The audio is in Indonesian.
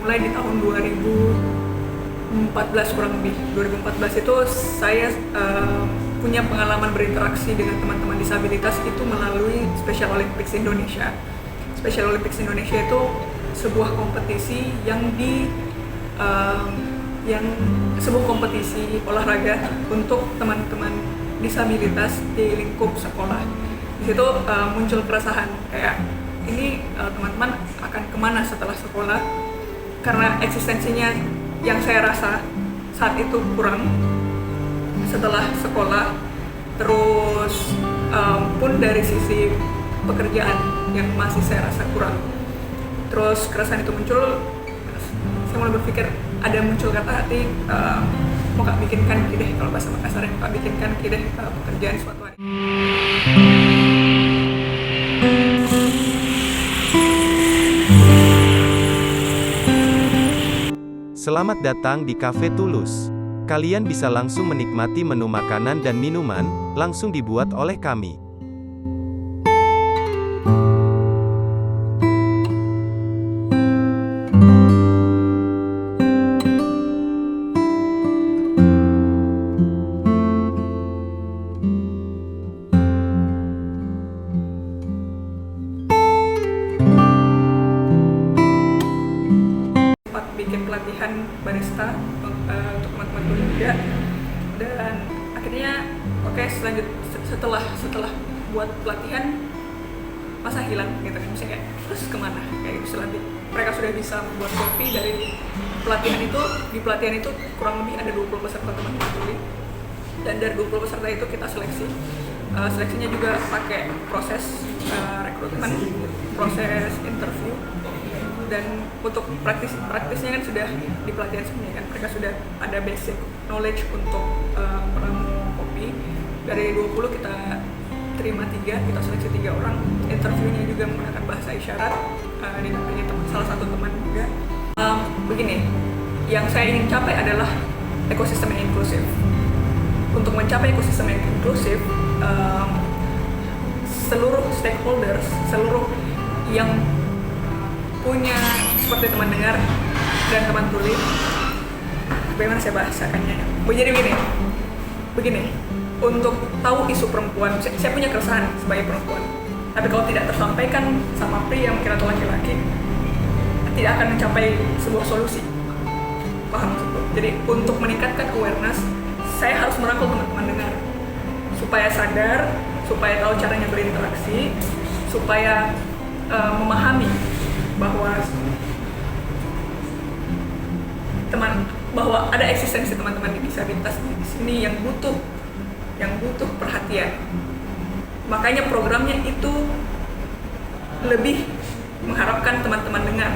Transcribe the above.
dimulai di tahun 2014 kurang lebih. 2014 itu saya punya pengalaman berinteraksi dengan teman-teman disabilitas itu melalui Special Olympics Indonesia. Special Olympics Indonesia itu sebuah kompetisi sebuah kompetisi olahraga untuk teman-teman disabilitas di lingkup sekolah. Di situ muncul keresahan kayak ini teman-teman akan kemana setelah sekolah, karena eksistensinya yang saya rasa saat itu kurang setelah sekolah. Terus pun dari sisi pekerjaan yang masih saya rasa kurang. Terus keresahan itu muncul, saya mulai berpikir, ada muncul kata hati, mau Kak bikinkan kideh, kalau bahasa Makassar, Kak bikinkan kideh pekerjaan suatu hari. Selamat datang di Cafe Tulus. Kalian bisa langsung menikmati menu makanan dan minuman, langsung dibuat oleh kami. Bikin pelatihan barista untuk teman-teman dulu juga, dan akhirnya setelah buat pelatihan masa hilang gitu kan, misalnya kayak terus kemana, kayak setelah mereka sudah bisa membuat kopi dari pelatihan itu. Di pelatihan itu kurang lebih ada 20 peserta teman-teman tuli, dan dari 20 peserta itu kita seleksi. Seleksinya juga pakai proses rekrutmen, proses interview. Dan untuk praktisnya kan sudah di pelatihan sebelumnya kan, mereka sudah ada basic knowledge untuk meramu kopi. Dari 20 kita terima 3, kita seleksi 3 orang. Interviewnya juga menggunakan bahasa isyarat, didampingi salah satu teman juga. Begini, yang saya ingin capai adalah ekosistem yang inklusif. Untuk mencapai ekosistem yang inklusif, seluruh stakeholders, seluruh yang punya seperti teman dengar dan teman tuli, bagaimana saya bahasakannya? Jadi begini, untuk tahu isu perempuan, saya punya keresahan sebagai perempuan, tapi kalau tidak tersampaikan sama pria mungkin atau laki-laki, tidak akan mencapai sebuah solusi. Paham maksudku? Jadi untuk meningkatkan awareness, saya harus merangkul teman-teman dengar supaya sadar, supaya tahu caranya berinteraksi, supaya memahami bahwa ada eksistensi teman-teman disabilitas di sini yang butuh perhatian. Makanya programnya itu lebih mengharapkan teman-teman dengar.